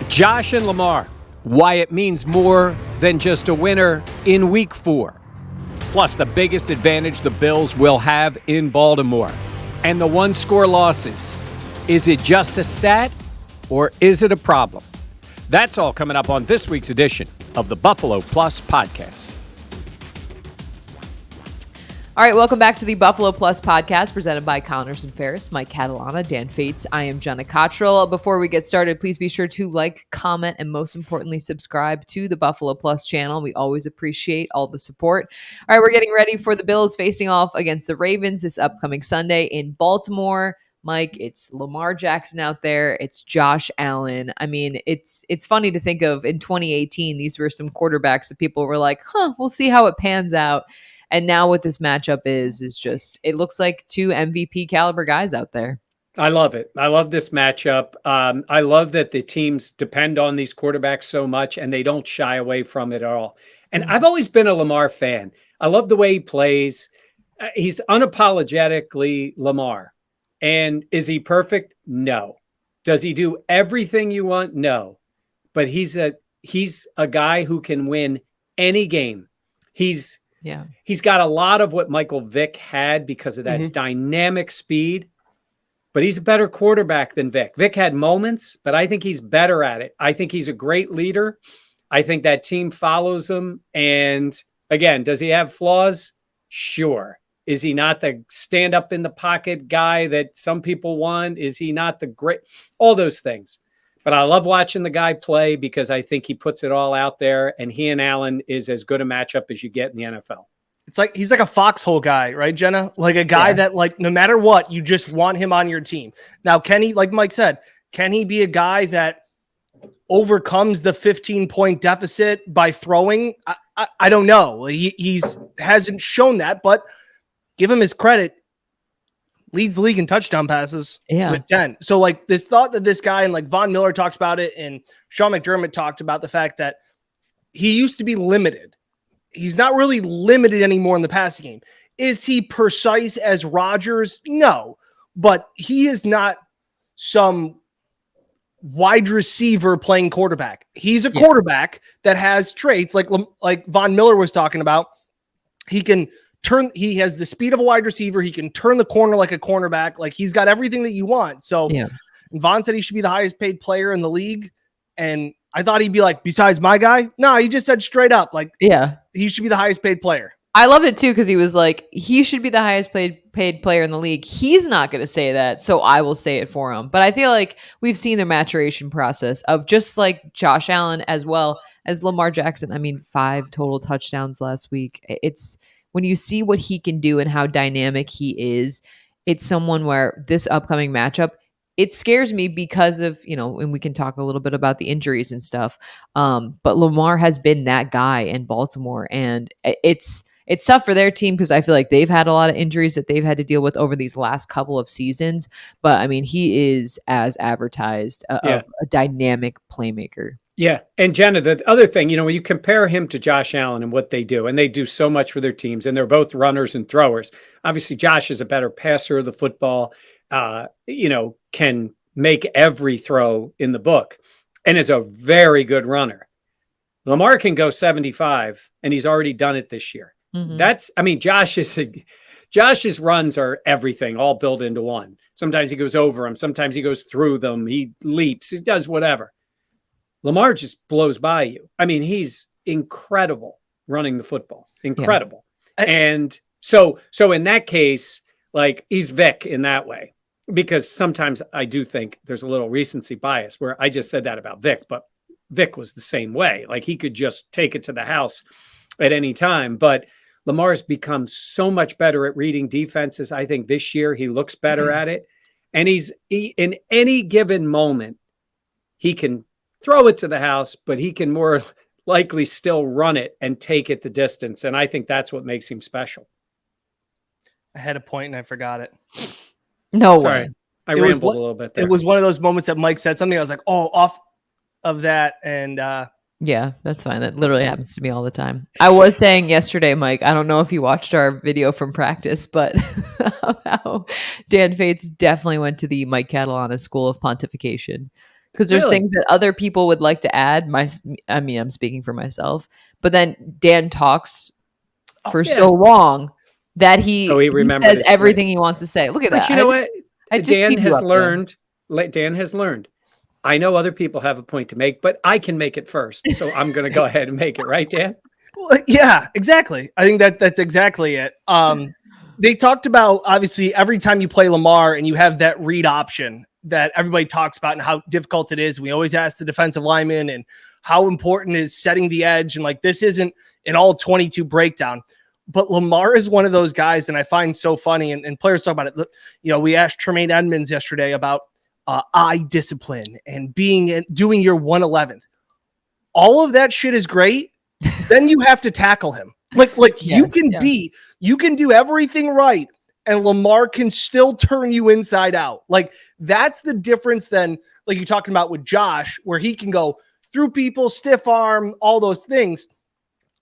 Josh and Lamar, why it means more than just a winner in Week 4. Plus, the biggest advantage the Bills will have in Baltimore. And the one-score losses. Is it just a stat, or is it a problem? That's all coming up on this week's edition of the Buffalo Plus Podcast. All right, welcome back to the Buffalo Plus Podcast, presented by Connors and Ferris, Mike Catalana, Dan Fates. I am Jenna Cottrell. Before we get started, please be sure to like, comment, and most importantly, subscribe to the Buffalo Plus channel. We always appreciate all the support. All right, we're getting ready for the Bills facing off against the Ravens this upcoming Sunday in Baltimore. Mike, it's Lamar Jackson out there. It's Josh Allen. I mean, it's funny to think of in 2018, these were some quarterbacks that people were like, we'll see how it pans out. And now what this matchup is just, it looks like two MVP caliber guys out there. I love it. I love this matchup. I love that the teams depend on these quarterbacks so much and they don't shy away from it at all. And I've always been a Lamar fan. I love the way he plays. He's unapologetically Lamar. And is he perfect? No. Does he do everything you want? No. But he's a guy who can win any game. He's got a lot of what Michael Vick had because of that dynamic speed, but he's a better quarterback than Vick. Vick had moments, but I think he's better at it. I think he's a great leader. I think that team follows him. And again, does he have flaws? Sure. Is he not the stand up in the pocket guy that some people want? Is he not the great, all those things. But I love watching the guy play because I think he puts it all out there, and he and Allen is as good a matchup as you get in the NFL. It's like he's like a foxhole guy, right, Jenna? Like a guy that, like, no matter what, you just want him on your team. Now, can he, like Mike said, can he be a guy that overcomes the 15-point deficit by throwing? I don't know. He's hasn't shown that, but give him his credit. Leads the league in touchdown passes with 10. So, like, this thought that this guy, and like Von Miller talks about it, and Sean McDermott talked about the fact that he used to be limited. He's not really limited anymore in the passing game. Is he precise as Rodgers? No, but he is not some wide receiver playing quarterback. He's a quarterback that has traits like Von Miller was talking about. He has the speed of a wide receiver. He can turn the corner like a cornerback. Like, he's got everything that you want. So Vaughn said he should be the highest paid player in the league. And I thought he'd be like, besides my guy. No, he just said straight up, like, he should be the highest paid player. I love it too, because he was like, he should be the highest paid player in the league. He's not going to say that, so I will say it for him. But I feel like we've seen the maturation process of just like Josh Allen as well as Lamar Jackson. I mean, 5 total touchdowns last week. It's when you see what he can do and how dynamic he is, it's someone where this upcoming matchup, it scares me because of, and we can talk a little bit about the injuries and stuff. But Lamar has been that guy in Baltimore, and it's tough for their team because I feel like they've had a lot of injuries that they've had to deal with over these last couple of seasons. But I mean, he is, as advertised, a dynamic playmaker. Yeah. And Jenna, the other thing, when you compare him to Josh Allen and what they do, and they do so much for their teams, and they're both runners and throwers. Obviously, Josh is a better passer of the football, can make every throw in the book, and is a very good runner. Lamar can go 75, and he's already done it this year. Josh's runs are everything, all built into one. Sometimes he goes over them. Sometimes he goes through them. He leaps. He does whatever. Lamar just blows by you. I mean, he's incredible running the football. Incredible. Yeah. And so in that case, like, he's Vic in that way, because sometimes I do think there's a little recency bias where I just said that about Vic, but Vic was the same way. Like, he could just take it to the house at any time. But Lamar's become so much better at reading defenses. I think this year he looks better at it. And he in any given moment, he can throw it to the house, but he can more likely still run it and take it the distance. And I think that's what makes him special. I had a point and I forgot it. No Sorry, way. I rambled a little bit there. It was one of those moments that Mike said something. I was like, off of that. And yeah, that's fine. That literally happens to me all the time. I was saying yesterday, Mike, I don't know if you watched our video from practice, but how Dan Fates definitely went to the Mike Catalana School of Pontification. because there's Really? things that other people would like to add. I mean, I'm speaking for myself, but then Dan talks for yeah. so long that Oh, he he remembered says his point. everything he wants to say. Look at But that. you know what? I just Dan keep you has up there. learned. Dan has learned. I know other people have a point to make, but I can make it first. So I'm going to go ahead and make it, right, Dan? Well, yeah, exactly. I think that's exactly it. They talked about, obviously, every time you play Lamar and you have that read option that everybody talks about and how difficult it is. We always ask the defensive lineman and how important is setting the edge. And like, this isn't an all 22 breakdown, but Lamar is one of those guys. And I find so funny, and players talk about it. Look, we asked Tremaine Edmonds yesterday about eye discipline and doing your 111th. All of that shit is great. Then you have to tackle him. Like yes, you can do everything right, and Lamar can still turn you inside out. Like, that's the difference then, like you're talking about with Josh, where he can go through people, stiff arm, all those things.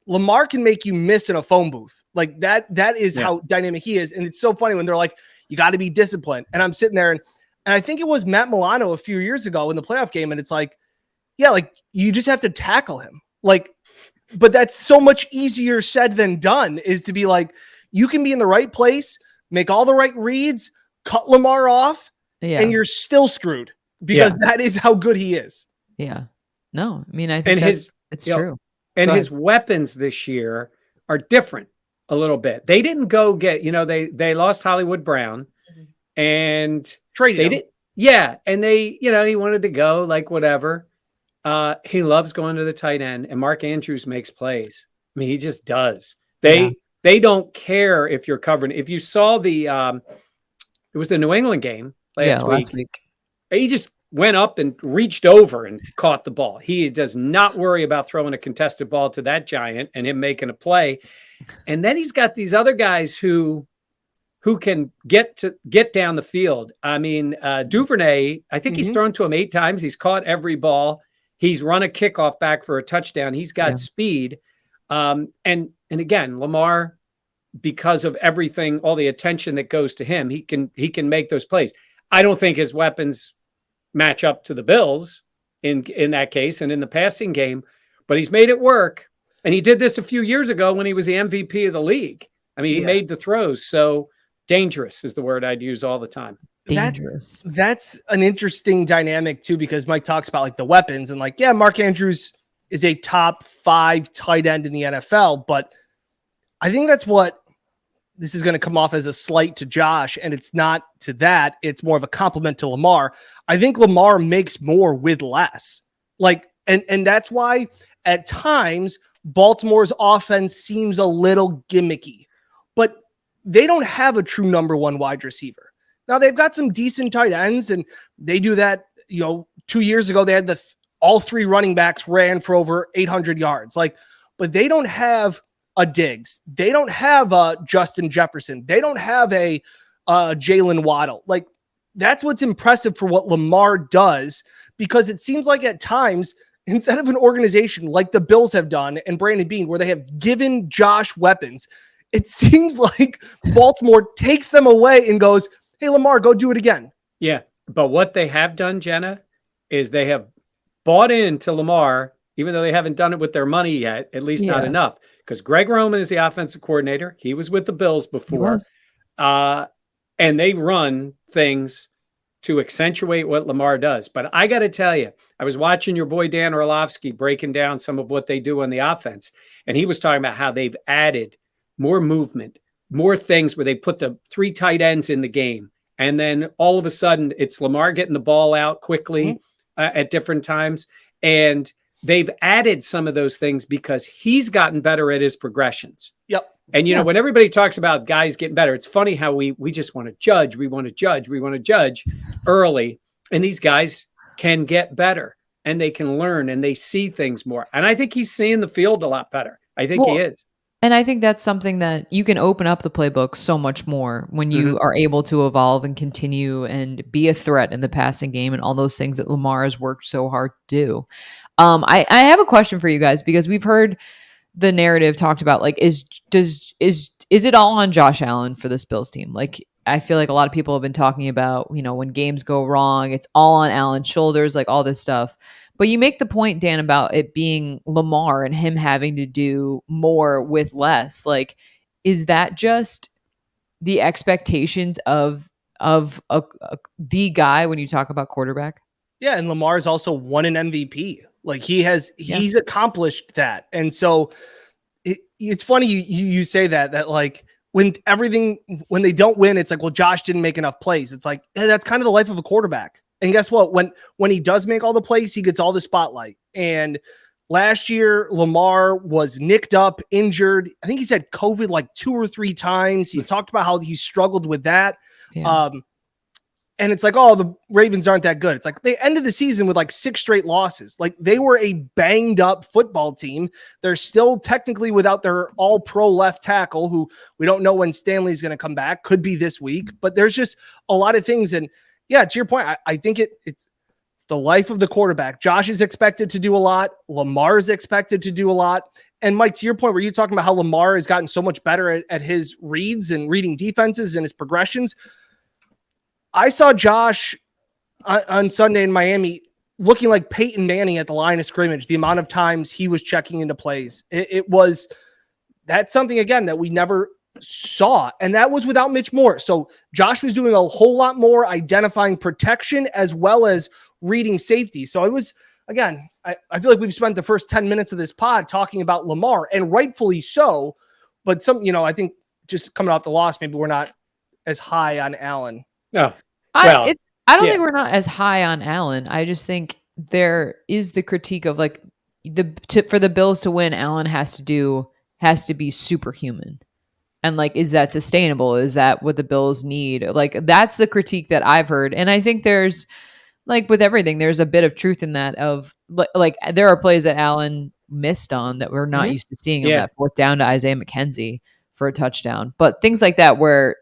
Lamar can make you miss in a phone booth. Like that is how dynamic he is. And it's so funny when they're like, you got to be disciplined. And I'm sitting there and I think it was Matt Milano a few years ago in the playoff game. And it's like, yeah, like you just have to tackle him. Like, but that's so much easier said than done, is to be like, you can be in the right place, make all the right reads, cut Lamar off, and you're still screwed because that is how good he is. Yeah. No, I mean, I think it's true. And his weapons this year are different a little bit. They didn't go get, they lost Hollywood Brown and traded him. Yeah. And they, he wanted to go, like, whatever. He loves going to the tight end, and Mark Andrews makes plays. I mean, he just does. They don't care if you're covering. If you saw it was the New England game last week. He just went up and reached over and caught the ball. He does not worry about throwing a contested ball to that giant and him making a play. And then he's got these other guys who can get down the field. I mean, Duvernay, I think he's thrown to him 8 times. He's caught every ball. He's run a kickoff back for a touchdown. He's got speed. And again, Lamar, because of everything, all the attention that goes to him, he can make those plays. I don't think his weapons match up to the Bills in that case and in the passing game, but he's made it work. And he did this a few years ago when he was the MVP of the league. I mean, he made the throws. So dangerous is the word I'd use all the time. Dangerous. That's an interesting dynamic too, because Mike talks about like the weapons and like, Mark Andrews is a top 5 tight end in the NFL, but I think that's what this is going to come off as a slight to Josh, and it's not to that. It's more of a compliment to Lamar. I think Lamar makes more with less. Like, and that's why at times Baltimore's offense seems a little gimmicky, but they don't have a true number 1 wide receiver. Now they've got some decent tight ends, and they do that. 2 years ago, they had all 3 running backs ran for over 800 yards. Like, but they don't have a Diggs. They don't have a Justin Jefferson. They don't have a Jalen Waddle. Like, that's what's impressive for what Lamar does, because it seems like at times, instead of an organization like the Bills have done and Brandon Beane, where they have given Josh weapons, it seems like Baltimore takes them away and goes, hey, Lamar, go do it again. Yeah. But what they have done, Jenna, is they have bought into Lamar, even though they haven't done it with their money yet, at least not enough. Because Greg Roman is the offensive coordinator. He was with the Bills before. And they run things to accentuate what Lamar does. But I got to tell you, I was watching your boy Dan Orlovsky breaking down some of what they do on the offense. And he was talking about how they've added more movement, more things where they put the 3 tight ends in the game. And then all of a sudden it's Lamar getting the ball out quickly at different times. And they've added some of those things because he's gotten better at his progressions. Yep. And, when everybody talks about guys getting better, it's funny how we just want to judge. We want to judge early. And these guys can get better and they can learn and they see things more. And I think he's seeing the field a lot better. I think he is. And I think that's something that you can open up the playbook so much more when you are able to evolve and continue and be a threat in the passing game and all those things that Lamar has worked so hard to do. I have a question for you guys, because we've heard the narrative talked about, like, is it all on Josh Allen for this Bills team? Like, I feel like a lot of people have been talking about, when games go wrong, it's all on Allen's shoulders, like all this stuff. But you make the point, Dan, about it being Lamar and him having to do more with less. Like, is that just the expectations of the guy when you talk about quarterback? Yeah, and Lamar's also won an MVP. Like he's accomplished that. And so it's funny you say that like when they don't win, it's like, well, Josh didn't make enough plays. It's like, that's kind of the life of a quarterback. And guess what? When he does make all the plays, he gets all the spotlight. And last year, Lamar was nicked up, injured. I think he's had COVID like 2 or 3 times. He's talked about how he struggled with that. Yeah. And it's like, oh, the Ravens aren't that good. It's like they ended the season with like 6 straight losses. Like they were a banged up football team. They're still technically without their all pro left tackle, who we don't know when Stanley's going to come back. Could be this week, but there's just a lot of things. And yeah, to your point, I think it's the life of the quarterback. Josh is expected to do a lot. Lamar is expected to do a lot. And Mike, to your point, where you talking about how Lamar has gotten so much better at his reads and reading defenses and his progressions. I saw Josh on Sunday in Miami looking like Peyton Manning at the line of scrimmage, the amount of times he was checking into plays. That's something, again, that we never saw. And that was without Mitch Morse. So Josh was doing a whole lot more identifying protection as well as reading safety. So it was, again, I feel like we've spent the first 10 minutes of this pod talking about Lamar, and rightfully so. But I think just coming off the loss, maybe we're not as high on Allen. No. I don't think we're not as high on Allen. I just think there is the critique of like for the Bills to win, Allen has to be superhuman. And like, is that sustainable? Is that what the Bills need? Like, that's the critique that I've heard. And I think there's, like with everything, there's a bit of truth in that. Of like there are plays that Allen missed on that we're not used to seeing him, that 4th down to Isaiah McKenzie for a touchdown. But things like that where,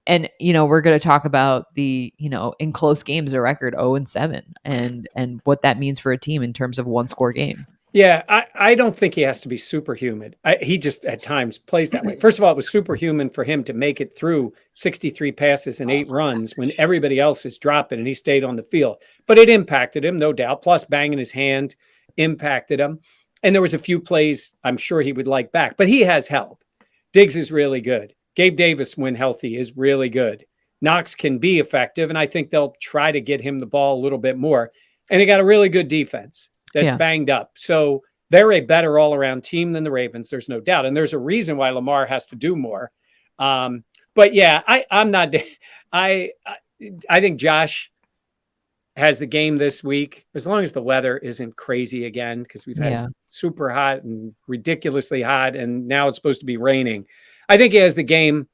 and we're going to talk about the, in close games, a record 0-7 and what that means for a team in terms of 1-score game. Yeah, I don't think he has to be superhuman. He just at times plays that way. First of all, it was superhuman for him to make it through 63 passes and 8 runs when everybody else is dropping, and he stayed on the field. But it impacted him, no doubt. Plus, banging his hand impacted him. And there was a few plays I'm sure he would like back. But he has help. Diggs is really good. Gabe Davis, when healthy, is really good. Knox can be effective, and I think they'll try to get him the ball a little bit more. And they got a really good defense that's banged up. So they're a better all-around team than the Ravens, there's no doubt. And there's a reason why Lamar has to do more. But yeah, I'm not – I think Josh has the game this week, as long as the weather isn't crazy again, because we've had super hot and ridiculously hot, and now it's supposed to be raining. I think he has the game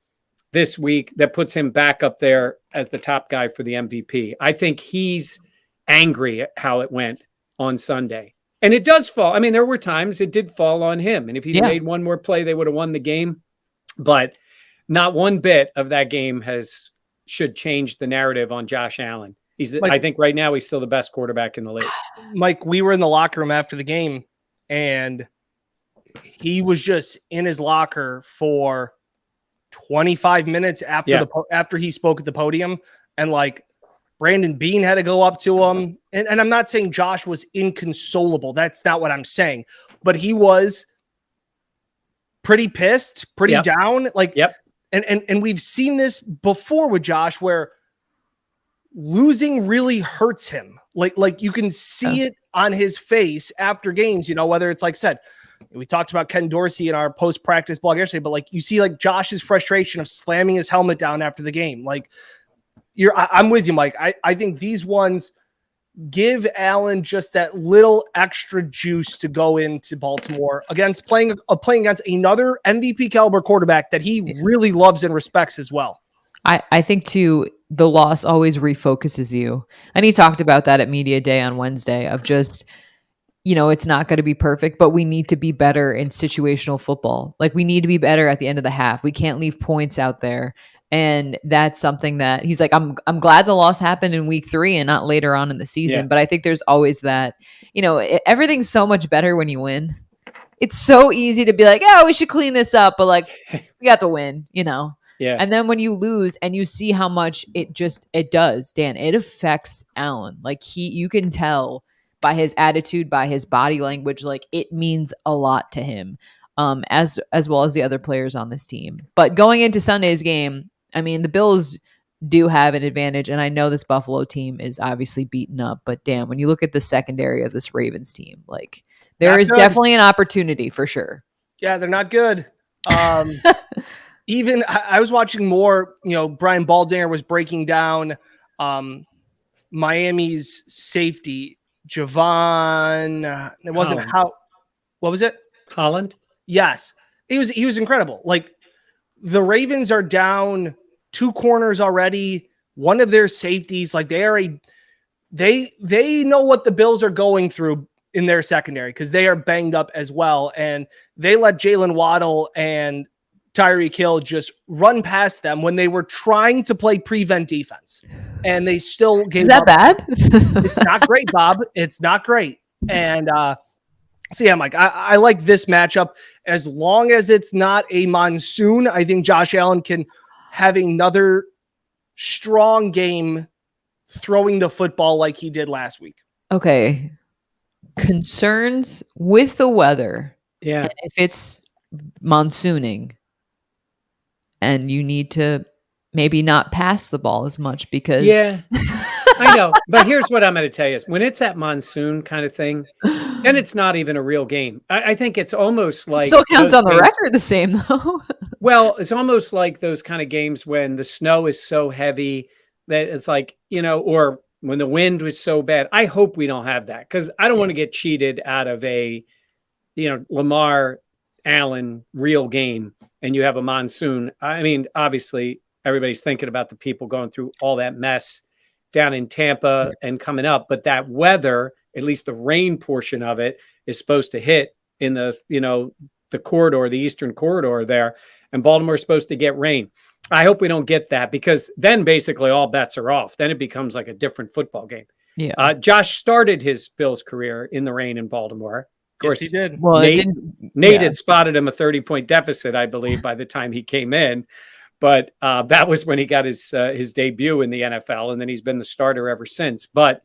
this week that puts him back up there as the top guy for the MVP. I think he's angry at how it went on Sunday. And it does fall. I mean, there were times it did fall on him. And if he made one more play, they would have won the game. But not one bit of that game should change the narrative on Josh Allen. I think right now he's still the best quarterback in the league. Mike, we were in the locker room after the game, and he was just in his locker for 25 minutes after he spoke at the podium. And like Brandon Beane had to go up to him. And I'm not saying Josh was inconsolable. That's not what I'm saying. But he was pretty pissed, pretty down. And we've seen this before with Josh, where losing really hurts him. Like you can see it on his face after games, whether it's like said, we talked about Ken Dorsey in our post-practice blog yesterday, but like you see like Josh's frustration of slamming his helmet down after the game. Like I'm with you, Mike. I think these ones give Allen just that little extra juice to go into Baltimore against playing against another MVP caliber quarterback that he really loves and respects as well. I think too, the loss always refocuses you. And he talked about that at Media Day on Wednesday of just, it's not going to be perfect, but we need to be better in situational football. Like we need to be better at the end of the half. We can't leave points out there. And that's something that he's like, I'm glad the loss happened in week 3 and not later on in the season. Yeah. But I think there's always that, everything's so much better when you win. It's so easy to be like, oh, we should clean this up. But like, we got the win, Yeah. And then when you lose and you see how much it does, Dan, it affects Allen. Like you can tell by his attitude, by his body language, like it means a lot to him. As well as the other players on this team. But going into Sunday's game, I mean, the Bills do have an advantage, and I know this Buffalo team is obviously beaten up, but damn, when you look at the secondary of this Ravens team, like there Not is good. definitely an opportunity for sure. Yeah, they're not good. Even I was watching more, Brian Baldinger was breaking down Miami's safety, Javon. It wasn't Holland. what was it? Holland? Yes. He was incredible. Like the Ravens are down 2 corners already. One of their safeties, like they know what the Bills are going through in their secondary because they are banged up as well. And they let Jalen Waddle and Tyreek Hill just run past them when they were trying to play prevent defense. And they still gave Is that up. bad? It's not great, Bob. It's not great. And so yeah, Mike, I like this matchup as long as it's not a monsoon. I think Josh Allen can have another strong game throwing the football like he did last week. Okay. Concerns with the weather. Yeah. And if it's monsooning and you need to maybe not pass the ball as much because Yeah. I know. But here's what I'm going to tell you is when it's that monsoon kind of thing, then it's not even a real game. I think it's almost like still counts on the games, record the same though. well, it's almost like those kind of games when the snow is so heavy that it's like, or when the wind was so bad. I hope we don't have that because I don't want to get cheated out of a, Lamar Allen real game and you have a monsoon. I mean, obviously, everybody's thinking about the people going through all that mess down in Tampa and coming up, but that weather, at least the rain portion of it, is supposed to hit in the, the corridor, the eastern corridor there, and Baltimore's supposed to get rain. I hope we don't get that because then basically all bets are off. Then it becomes like a different football game. Yeah. Josh started his Bills career in the rain in Baltimore. Of course, yes, he did. Well, Nate had spotted him a 30-point deficit, I believe, by the time he came in. But that was when he got his debut in the NFL, and then he's been the starter ever since. But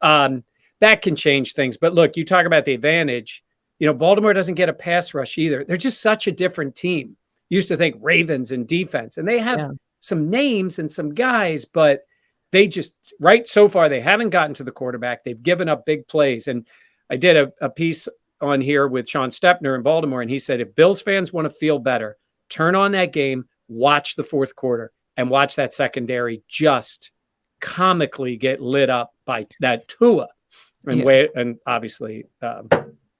that can change things. But look, you talk about the advantage. Baltimore doesn't get a pass rush either. They're just such a different team. Used to think Ravens and defense, and they have some names and some guys, but they just so far they haven't gotten to the quarterback. They've given up big plays. And I did a piece on here with Sean Stepner in Baltimore, and he said if Bills fans want to feel better, turn on that game, watch the fourth quarter, and watch that secondary just comically get lit up by that Tua and obviously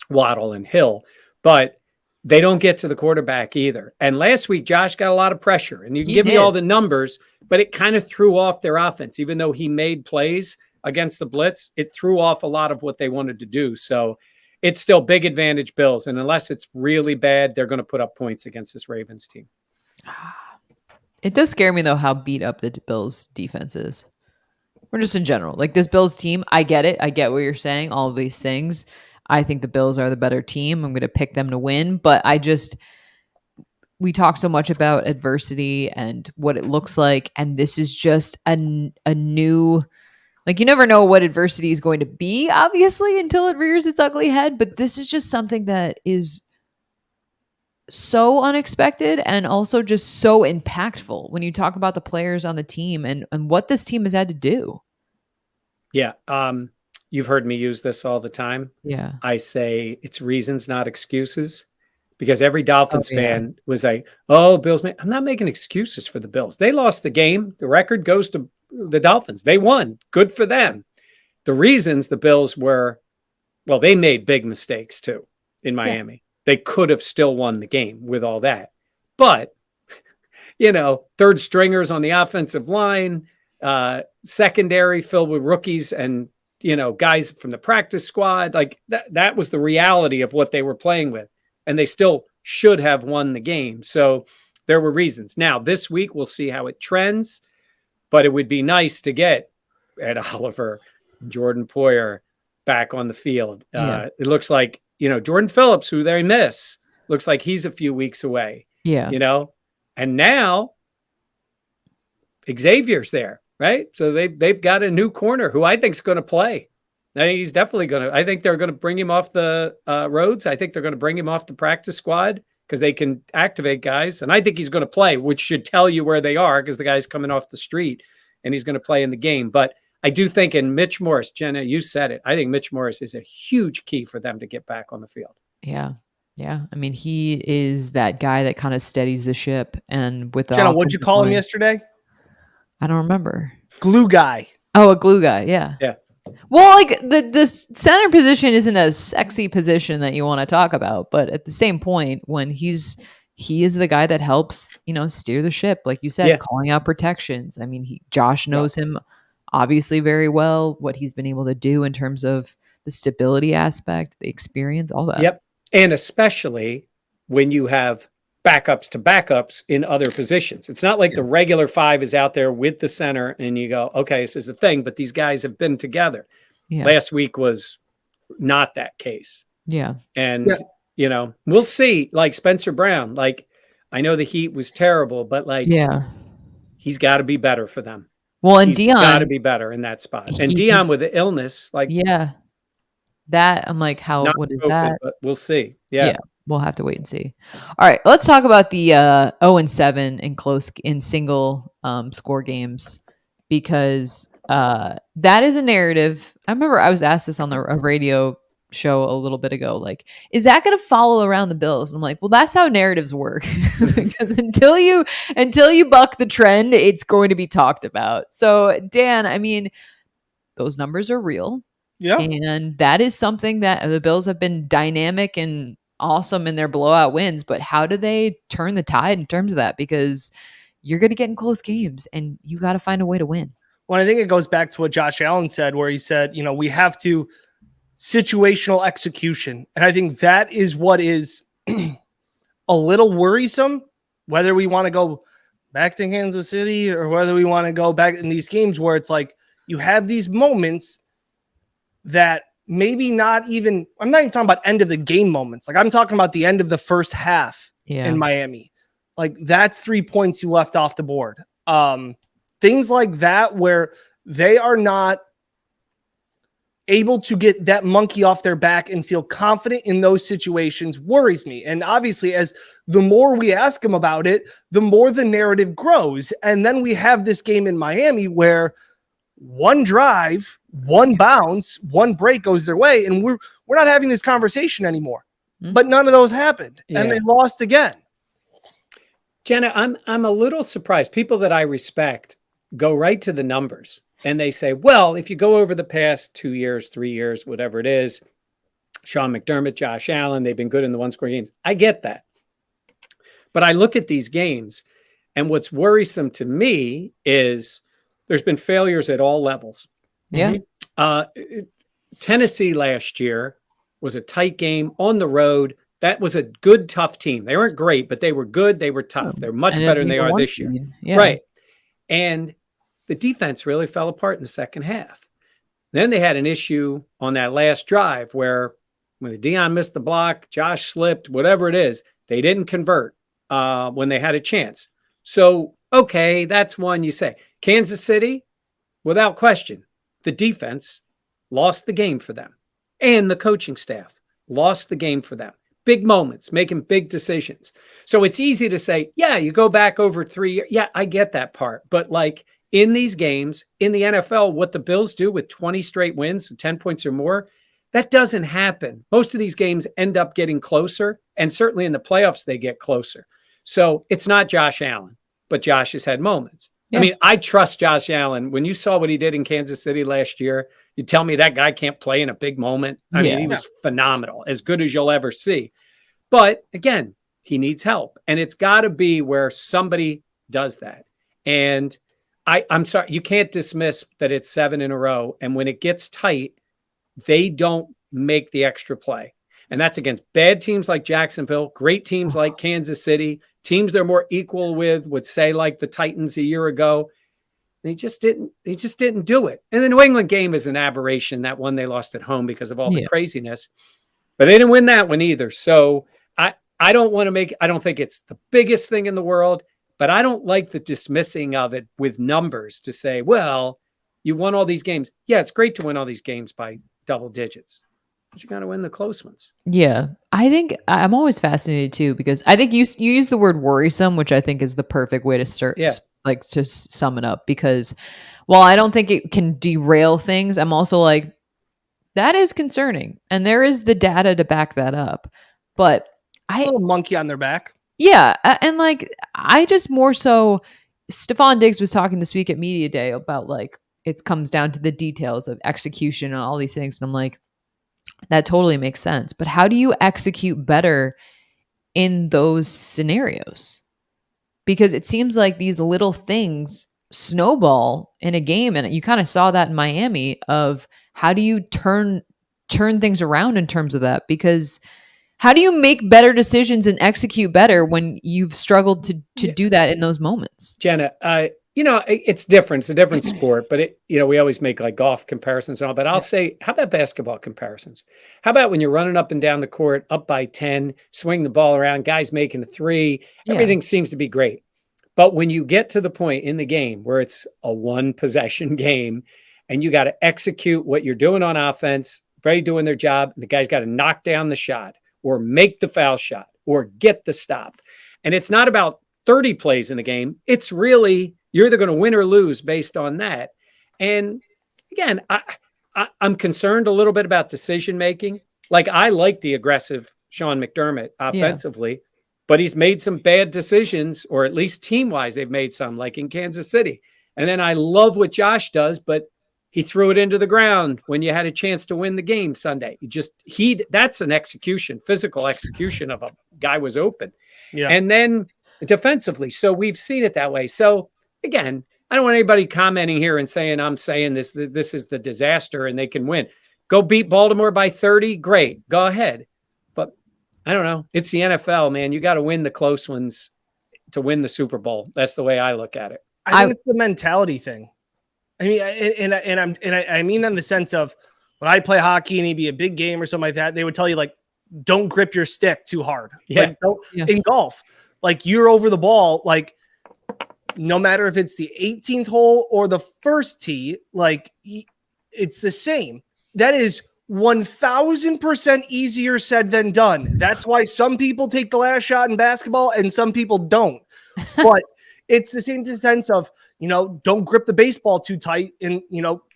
Waddle and Hill, but they don't get to the quarterback either. And last week, Josh got a lot of pressure, and you can give me all the numbers, but it kind of threw off their offense. Even though he made plays against the blitz, it threw off a lot of what they wanted to do. So it's still big advantage Bills. And unless it's really bad, they're going to put up points against this Ravens team. It does scare me, though, how beat up the Bills defense is. Or just in general. Like this Bills team, I get it. I get what you're saying, all of these things. I think the Bills are the better team. I'm going to pick them to win. But we talk so much about adversity and what it looks like. And this is just a new, like you never know what adversity is going to be, obviously, until it rears its ugly head. But this is just something that is so unexpected and also just so impactful when you talk about the players on the team and what this team has had to do. Yeah. You've heard me use this all the time. Yeah. I say it's reasons, not excuses, because every Dolphins fan was like, oh, Bills, I'm not making excuses for the Bills. They lost the game. The record goes to the Dolphins. They won. Good for them. The reasons the Bills were, well, they made big mistakes too in Miami. Yeah. They could have still won the game with all that. But, third stringers on the offensive line, secondary filled with rookies and, guys from the practice squad, like that was the reality of what they were playing with. And they still should have won the game. So there were reasons. Now, this week, we'll see how it trends. But it would be nice to get Ed Oliver, Jordan Poyer back on the field. It looks like, Jordan Phillips, who they miss, looks like he's a few weeks away. Yeah. And now Xavier's there, right? So they've got a new corner who I think is going to play. I think he's definitely going to. I think they're going to bring him off the roads. I think they're going to bring him off the practice squad because they can activate guys. And I think he's going to play, which should tell you where they are because the guy's coming off the street and he's going to play in the game. But I do think in Mitch Morse, Jenna, you said it. I think Mitch Morse is a huge key for them to get back on the field. Yeah. Yeah. I mean, he is that guy that kind of steadies the ship. And with the Jenna, what'd you call him yesterday? I don't remember. Glue guy. Oh, a glue guy. Yeah. Yeah. Well, like the center position isn't a sexy position that you want to talk about, but at the same point, when he is the guy that helps, steer the ship, like you said, calling out protections. I mean, Josh knows him obviously very well, what he's been able to do in terms of the stability aspect, the experience, all that. Yep. And especially when you have backups to backups in other positions. It's not like the regular five is out there with the center and you go, okay, this is the thing, but these guys have been together. Yeah. Last week was not that case. Yeah. And, we'll see. Like Spencer Brown, like I know the Heat was terrible, but he's got to be better for them. Well, and he's Dion got to be better in that spot. And Dion with the illness, that I'm like, what is COVID, that? But we'll see. Yeah. We'll have to wait and see. All right, let's talk about the 0-7 in single score games, because that is a narrative. I remember I was asked this on a radio show a little bit ago, like, is that going to follow around the Bills? And I'm like, well, that's how narratives work. Because until you buck the trend, it's going to be talked about. So, Dan, I mean, those numbers are real. Yeah. And that is something that the Bills have been dynamic and awesome in their blowout wins, but how do they turn the tide in terms of that? Because you're going to get in close games and you got to find a way to win. Well, I think it goes back to what Josh Allen said, where he said, we have to situational execution. And I think that is what is a little worrisome, whether we want to go back to Kansas City or whether we want to go back in these games where it's like you have these moments that maybe not even, I'm not even talking about end of the game moments. Like I'm talking about the end of the first half in Miami. Like that's 3 points you left off the board. Things like that where they are not able to get that monkey off their back and feel confident in those situations worries me. And obviously, as the more we ask them about it, the more the narrative grows. And then we have this game in Miami where one drive, one bounce, one break goes their way, and we're not having this conversation anymore. Mm-hmm. But none of those happened, and they lost again. Jenna, I'm a little surprised. People that I respect go right to the numbers, and they say, well, if you go over the past 2 years, 3 years, whatever it is, Sean McDermott, Josh Allen, they've been good in the one-score games. I get that. But I look at these games, and what's worrisome to me is there's been failures at all levels. Yeah. Tennessee last year was a tight game on the road. That was a good, tough team. They weren't great, but they were good. They were tough. They're much better than they are this year. Yeah. Right. And the defense really fell apart in the second half. Then they had an issue on that last drive where when Dion missed the block, Josh slipped, whatever it is, they didn't convert when they had a chance. So, okay, that's one you say. Kansas City, without question, the defense lost the game for them. And the coaching staff lost the game for them. Big moments, making big decisions. So it's easy to say, yeah, you go back over 3 years. Yeah, I get that part. But like in these games, in the NFL, what the Bills do with 20 straight wins, 10 points or more, that doesn't happen. Most of these games end up getting closer. And certainly in the playoffs, they get closer. So it's not Josh Allen, but Josh has had moments. Yeah. I mean, I trust Josh Allen. When you saw what he did in Kansas City last year, you tell me that guy can't play in a big moment. I mean, he was phenomenal, as good as you'll ever see. But again, he needs help. And it's got to be where somebody does that. And I'm sorry, you can't dismiss that it's 7 in a row. And when it gets tight, they don't make the extra play. And that's against bad teams like Jacksonville, great teams like Kansas City, teams they're more equal with, would say like the Titans a year ago. They just didn't do it. And the New England game is an aberration. That one they lost at home because of all the craziness. But they didn't win that one either. So I don't think it's the biggest thing in the world, But I don't like the dismissing of it with numbers to say, well, you won all these games. Yeah, it's great to win all these games by double digits, but you got to win the close ones. Yeah. I think I'm always fascinated too, because I think you use the word worrisome, which I think is the perfect way to start, Yeah. like to sum it up. Because while I don't think it can derail things, I'm also like, that is concerning. And there is the data to back that up. But It's a little monkey on their back. yeah. And like, I just more so, Stephon Diggs was talking this week at Media Day about like, it comes down to the details of execution and all these things. And I'm like, that totally makes sense. But how do you execute better in those scenarios? Because it seems like these little things snowball in a game. And you kind of saw that in Miami of how do you turn things around in terms of that? Because how do you make better decisions and execute better when you've struggled to do that in those moments? Jenna, it's different. It's a different sport, but we always make like golf comparisons and all, but I'll say, how about basketball comparisons? How about when you're running up and down the court, up by 10, swing the ball around, guys making a three, everything seems to be great. But when you get to the point in the game where it's a one possession game and you got to execute what you're doing on offense, everybody doing their job, and the guy's got to knock down the shot or make the foul shot or get the stop. And it's not about 30 plays in the game. It's really, you're either going to win or lose based on that. And again, I'm concerned a little bit about decision making. Like, I like the aggressive Sean McDermott offensively, but he's made some bad decisions, or at least team-wise, they've made some, like in Kansas City. And then I love what Josh does, but he threw it into the ground when you had a chance to win the game Sunday. That's an execution, physical execution of a guy was open. Yeah. And then defensively. So we've seen it that way. So again, I don't want anybody commenting here and saying, I'm saying this is the disaster and they can win. Go beat Baltimore by 30. Great. Go ahead. But I don't know. It's the NFL, man. You got to win the close ones to win the Super Bowl. That's the way I look at it. I think it's the mentality thing. I mean, I mean in the sense of when I play hockey and it'd be a big game or something like that, they would tell you like, don't grip your stick too hard. Yeah. Like, in golf, like you're over the ball, like no matter if it's the 18th hole or the first tee, like it's the same. That is 1000% easier said than done. That's why some people take the last shot in basketball and some people don't. But it's the same sense of, don't grip the baseball too tight and,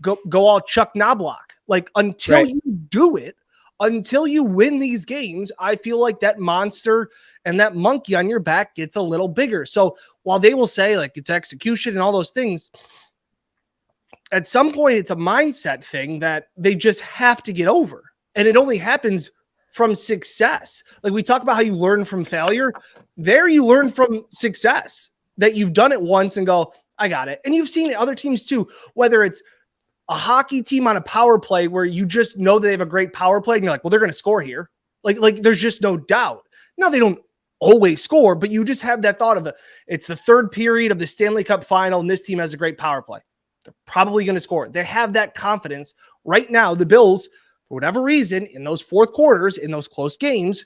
go all Chuck Knobloch. Like until you do it, until you win these games, I feel like that monster and that monkey on your back gets a little bigger. So while they will say like it's execution and all those things, at some point it's a mindset thing that they just have to get over. And it only happens from success. Like we talk about how you learn from failure. There you learn from success, that you've done it once and go, I got it. And you've seen other teams too, whether it's a hockey team on a power play where you just know that they have a great power play and you're like, well, they're going to score here. Like there's just no doubt. Now they don't always score, but you just have that thought of it's the third period of the Stanley Cup final and this team has a great power play. They're probably going to score. They have that confidence. Right now, the Bills, for whatever reason, in those fourth quarters, in those close games,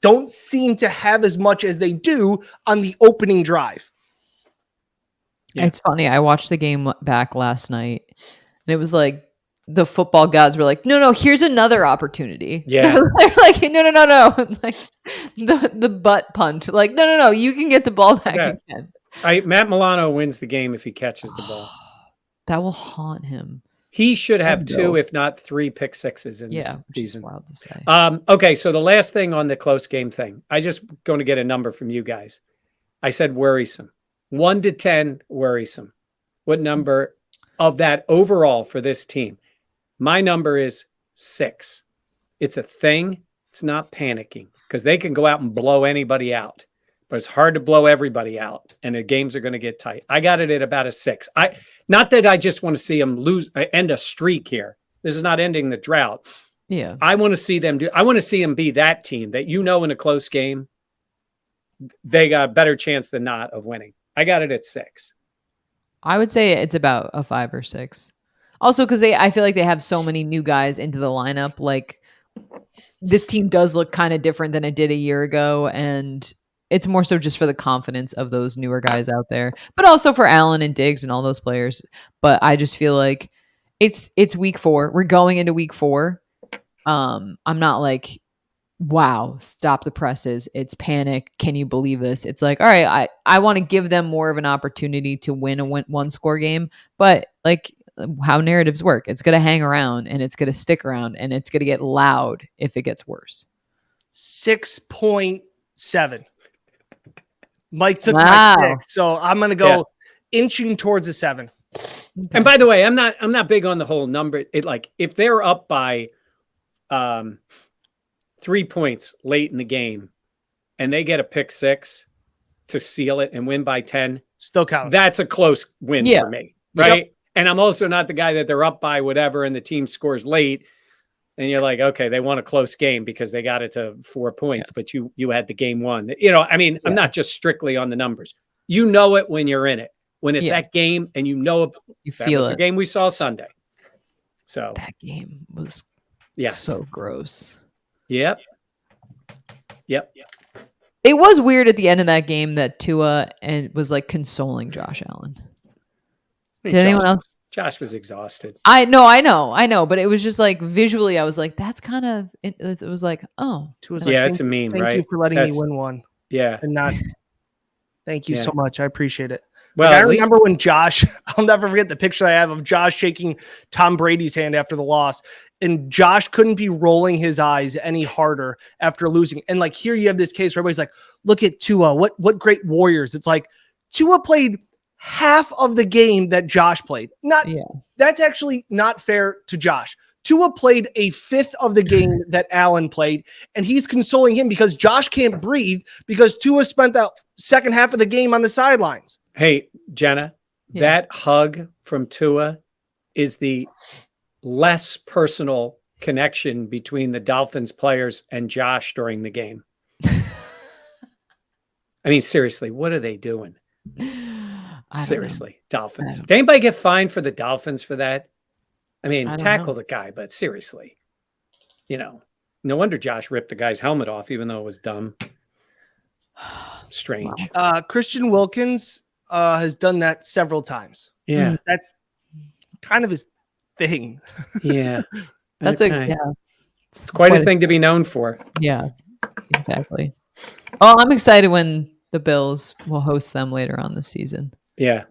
don't seem to have as much as they do on the opening drive. Yeah. It's funny. I watched the game back last night and it was like the football gods were like, no, here's another opportunity. Yeah. They're like, no. Like the butt punch. Like, no, you can get the ball back again. Matt Milano wins the game if he catches the ball. That will haunt him. He should have 2, if not 3 pick sixes in this season. Wild to say. Okay, so the last thing on the close game thing, I just going to get a number from you guys. I said worrisome. 1 to 10, worrisome. What number of that overall for this team? My number is 6. It's a thing. It's not panicking because they can go out and blow anybody out, but it's hard to blow everybody out, and the games are going to get tight. I got it at about a 6. Not that I just want to see them end a streak here. This is not ending the drought. Yeah. I want to see them be that team that, in a close game, they got a better chance than not of winning. I got it at 6. I would say it's about a 5 or 6. Also, because I feel like they have so many new guys into the lineup. Like this team does look kind of different than it did a year ago. And it's more so just for the confidence of those newer guys out there, but also for Allen and Diggs and all those players. But I just feel like it's week 4. We're going into week 4. I'm not like, wow, stop the presses. It's panic. Can you believe this? It's like, all right, I want to give them more of an opportunity to win a one score game, but like how narratives work, it's going to hang around and it's going to stick around and it's going to get loud if it gets worse. 6.7. Mike took Wow. my 6, so I'm going to go inching towards a 7. And by the way, I'm not big on the whole number. It like if they're up by 3 points late in the game and they get a pick 6 to seal it and win by 10, still counts. That's a close win for me, right? Yep. And I'm also not the guy that they're up by whatever and the team scores late and you're like, okay, they won a close game because they got it to 4 points, but you had the game won. You know, I mean, I'm not just strictly on the numbers. You know it when you're in it. When it's that game and you know you feel the game we saw Sunday. So that game was so gross. Yep. It was weird at the end of that game that Tua was like consoling Josh Allen. Did anyone else? Josh was exhausted. I know, but it was just like visually, I was like, that's kind of. It was like, oh, Tua's it's a meme, right? Thank you for letting me win one. Yeah, and not. Thank you so much. I appreciate it. Well, like, I remember when Josh, I'll never forget the picture I have of Josh shaking Tom Brady's hand after the loss. And Josh couldn't be rolling his eyes any harder after losing. And like here you have this case where everybody's like, look at Tua. What great Warriors. It's like Tua played half of the game that Josh played. That's actually not fair to Josh. Tua played a fifth of the game that Allen played, and he's consoling him because Josh can't breathe because Tua spent that second half of the game on the sidelines. Hey, Jenna, that hug from Tua is the less personal connection between the Dolphins players and Josh during the game. I mean, seriously, what are they doing? Seriously, Dolphins. Did anybody get fined for the Dolphins for that? I mean, tackle the guy, but seriously, you know, no wonder Josh ripped the guy's helmet off, even though it was dumb. Strange. Christian Wilkins has done that several times. Yeah. That's kind of his thing. Yeah. That's it's quite a thing to be known for. Yeah, exactly. Oh, I'm excited when the Bills will host them later on this season. Yeah.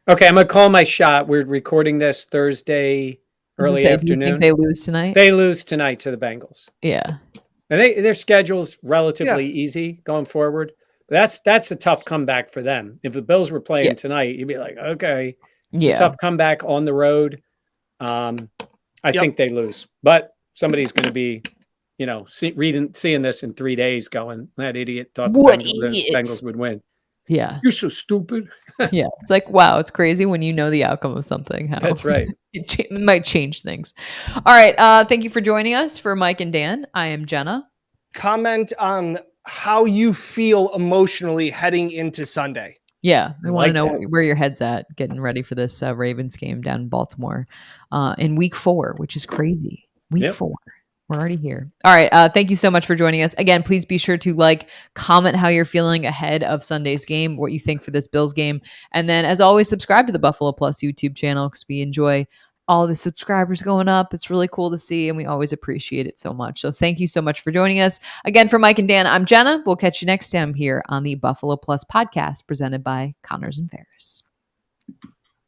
Okay, I'm going to call my shot. We're recording this Thursday early afternoon. Do you think they lose tonight? They lose tonight to the Bengals. Yeah. And their schedule's relatively easy going forward. That's a tough comeback for them. If the Bills were playing tonight, you'd be like, okay, it's a tough comeback on the road. I think they lose, but somebody's going to be, you know, seeing this in 3 days going, that idiot thought the Bengals would win. Yeah. You're so stupid. Yeah. It's like, wow, it's crazy when you know the outcome of something. That's right. It might change things. All right. Thank you for joining us. For Mike and Dan, I am Jenna. Comment on how you feel emotionally heading into Sunday. Yeah. We want to know where your head's at getting ready for this Ravens game down in Baltimore in week 4, which is crazy. Week 4. We're already here. All right. Thank you so much for joining us. Again, please be sure to comment how you're feeling ahead of Sunday's game, what you think for this Bills game. And then, as always, subscribe to the Buffalo Plus YouTube channel because we enjoy all the subscribers going up. It's really cool to see, and we always appreciate it so much. So thank you so much for joining us. Again, for Mike and Dan, I'm Jenna. We'll catch you next time here on the Buffalo Plus podcast presented by Connors and Ferris.